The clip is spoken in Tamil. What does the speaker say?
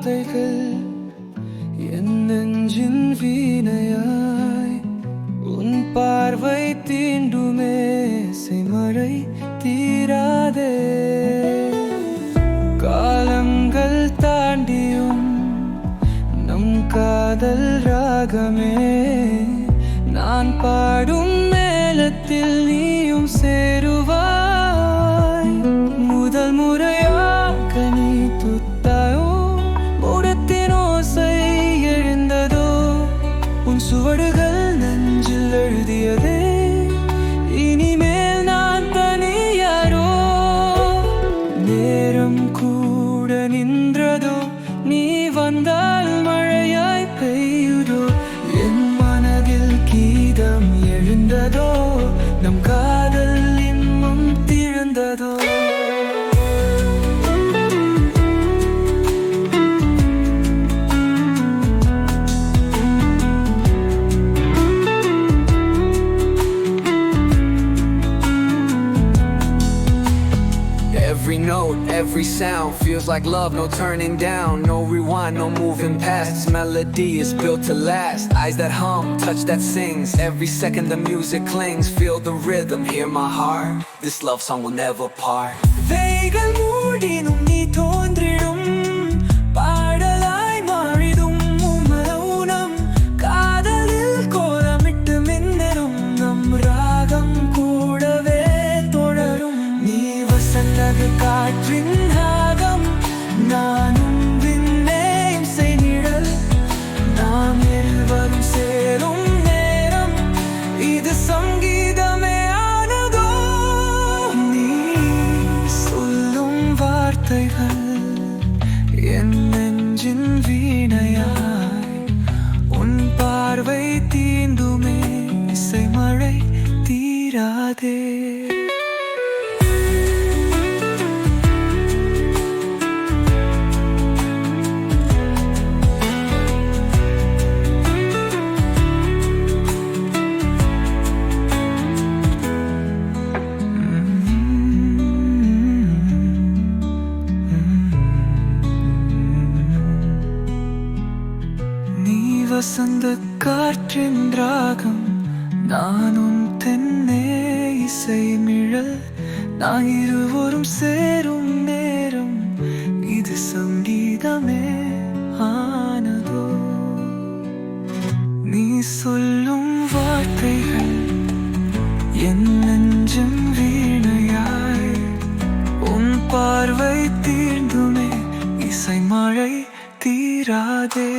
வார்த்தைகள் என் நெஞ்சின் வீணையாய் உன் பார்வை தீண்டுமே செமழை தீராதே காலங்கள் தாண்டியும் நம் காதல் ராகமே நான் பாடும் மேளத்தில் நீயும் சேருவாய் முதல் முறையாக நீ துத்தாயோ முடத்தின் ஓசை எழுந்ததோ உன் சுவடுகள் நெஞ்சில் எழுதியதே இனிமேல் நான் தனியாரோ நேரம் கூட நின்றதோ நீ வந்தால் மழையாய் பெய்யுதோ என் மனதில் கீதம் எழுந்ததோ நம் காதல் இன்னும் திழந்ததோ Every note, every sound feels like love, no turning down, no rewind, no moving past. This melody is built to last. Eyes that hum, touch that sings. Every second the music clings. Feel the rhythm, hear my heart. This love song will never part. வைகள் மூடினும் நீ தோன்றிடும் பாடலாய் மாறிடும் மௌனம் காதலில் கோலமிட்டு மின்னரும் நம் ராகம் கூடவே தொடரும் நீ வசந்தது காற்றின் ராகம் நானும் விண்ணேயும் செய்நிழல் நாம் இருவரும் சேரும் நேரம் இது சங்கீதமே ஆனதோ நீ சொல்லும் வார்த்தைகள் என் நெஞ்சின் வீணையாய் உன் பார்வை தீண்டுமே இசை மழை தீராதே வசந்த காற்றின் ராகம் நான் உன் தென்னே இசை நிழல் நான் இருவரும் சேரும் நேரம் இது சங்கீதமே ஆனதோ நீ சொல்லும் வார்த்தைகள் என் நெஞ்சும் வீணையாய் உன் பார்வை தீர்ந்துமே இசை மழை தீராதே